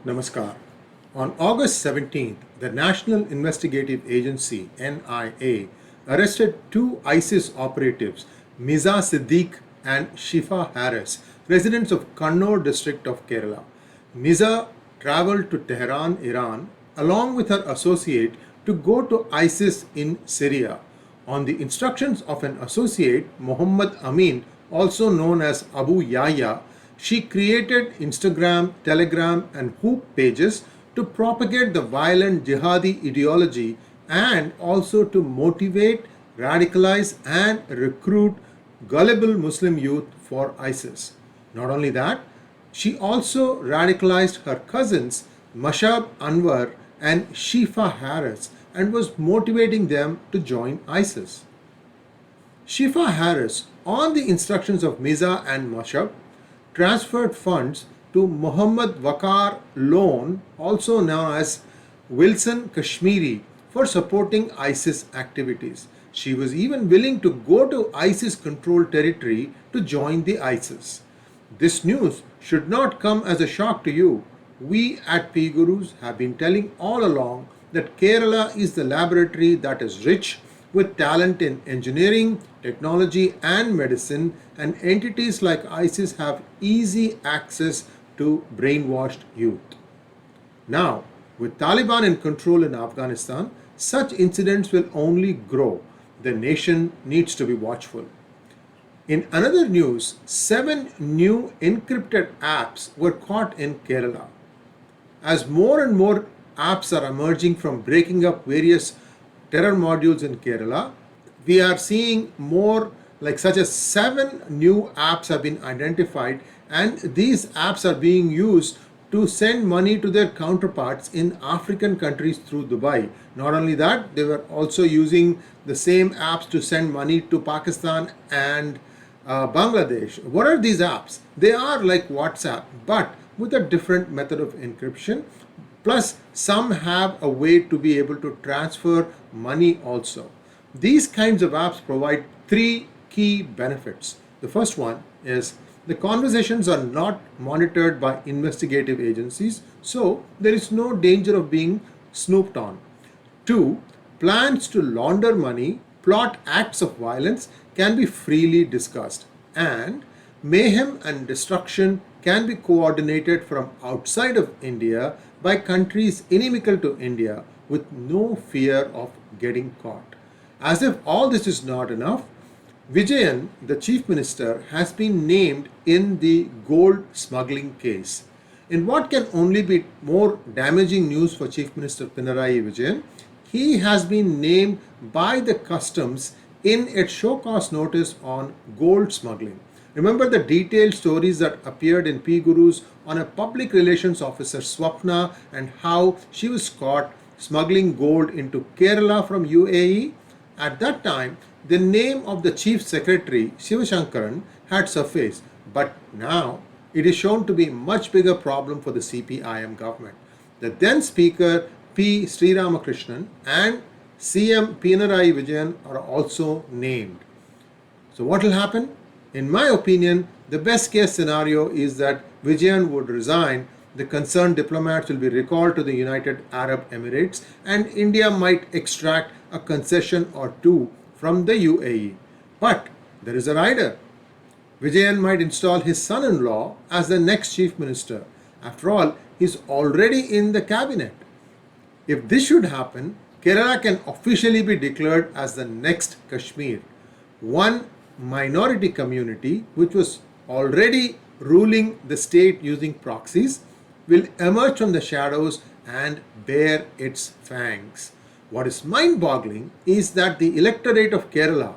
Namaskar. On August 17th, the National Investigative Agency (NIA) arrested two ISIS operatives, Miza Siddiq and Shifa Harris, residents of Kannur district of Kerala. Miza traveled to Tehran, Iran, along with her associate to go to ISIS in Syria. On the instructions of an associate, Muhammad Amin, also known as Abu Yahya, she created Instagram, Telegram, and Hoop pages to propagate the violent jihadi ideology and also to motivate, radicalize, and recruit gullible Muslim youth for ISIS. Not only that, she also radicalized her cousins Mashab Anwar and Shifa Harris and was motivating them to join ISIS. Shifa Harris, on the instructions of Miza and Mashab, transferred funds to Muhammad Waqar Loan, also known as Wilson Kashmiri, for supporting ISIS activities. She was even willing to go to ISIS-controlled territory to join the ISIS. This news should not come as a shock to you. We at PGurus have been telling all along that Kerala is the laboratory that is rich with talent in engineering, technology, and medicine, and entities like ISIS have easy access to brainwashed youth. Now, with Taliban in control in Afghanistan, such incidents will only grow. The nation needs to be watchful. In another news, 7 new encrypted apps were caught in Kerala. As more and more apps are emerging from breaking up various terror modules in Kerala, we are seeing more like such as 7 new apps have been identified, and these apps are being used to send money to their counterparts in African countries through Dubai. Not only that, they were also using the same apps to send money to Pakistan and Bangladesh. What are these apps? They are like WhatsApp, but with a different method of encryption. Plus, some have a way to be able to transfer money also. These kinds of apps provide 3 key benefits. The first one is the conversations are not monitored by investigative agencies, so there is no danger of being snooped on. 2. Plans to launder money, plot acts of violence can be freely discussed, and mayhem and destruction can be coordinated from outside of India by countries inimical to India with no fear of getting caught. As if all this is not enough, Vijayan, the Chief Minister, has been named in the gold smuggling case. In what can only be more damaging news for Chief Minister Pinarayi Vijayan, he has been named by the customs in its show cause notice on gold smuggling. Remember the detailed stories that appeared in PGurus on a public relations officer, Swapna, and how she was caught smuggling gold into Kerala from UAE? At that time, the name of the Chief Secretary, Shivashankaran, had surfaced, but now it is shown to be a much bigger problem for the CPIM government. The then Speaker P. Sree Ramakrishnan and CM Pinarayi Vijayan are also named. So what will happen? In my opinion, the best case scenario is that Vijayan would resign, the concerned diplomats will be recalled to the United Arab Emirates, and India might extract a concession or two from the UAE. But there is a rider. Vijayan might install his son-in-law as the next chief minister. After all, he is already in the cabinet. If this should happen, Kerala can officially be declared as the next Kashmir. One minority community, which was already ruling the state using proxies, will emerge from the shadows and bare its fangs. What is mind-boggling is that the electorate of Kerala,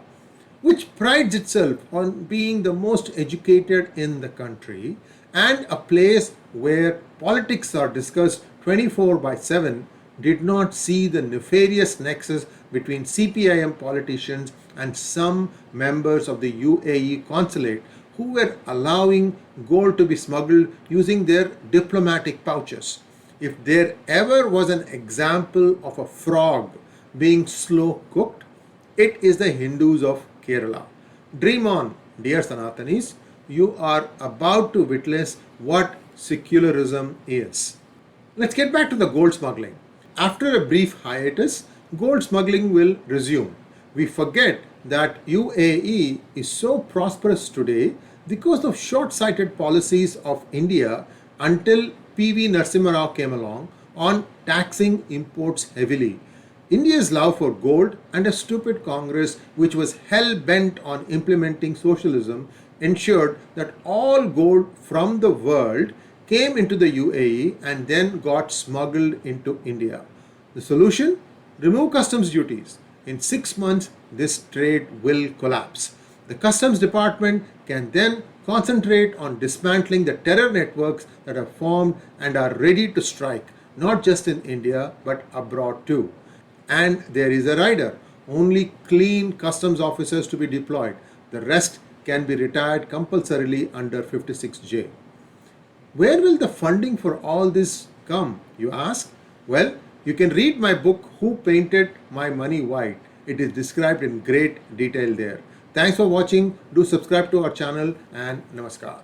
which prides itself on being the most educated in the country and a place where politics are discussed 24/7, did not see the nefarious nexus between CPIM politicians and some members of the UAE consulate who were allowing gold to be smuggled using their diplomatic pouches. If there ever was an example of a frog being slow cooked, it is the Hindus of Kerala. Dream on, dear Sanatanis. You are about to witness what secularism is. Let's get back to the gold smuggling. After a brief hiatus, gold smuggling will resume. We forget that UAE is so prosperous today because of short-sighted policies of India until PV Narasimha Rao came along on taxing imports heavily. India's love for gold and a stupid Congress which was hell-bent on implementing socialism ensured that all gold from the world came into the UAE and then got smuggled into India. The solution? Remove customs duties. In 6 months, this trade will collapse. The customs department can then concentrate on dismantling the terror networks that have formed and are ready to strike, not just in India but abroad too. And there is a rider. Only clean customs officers to be deployed. The rest can be retired compulsorily under 56J. Where will the funding for all this come, you ask? Well, you can read my book, Who Painted My Money White. It is described in great detail there. Thanks for watching. Do subscribe to our channel and namaskar.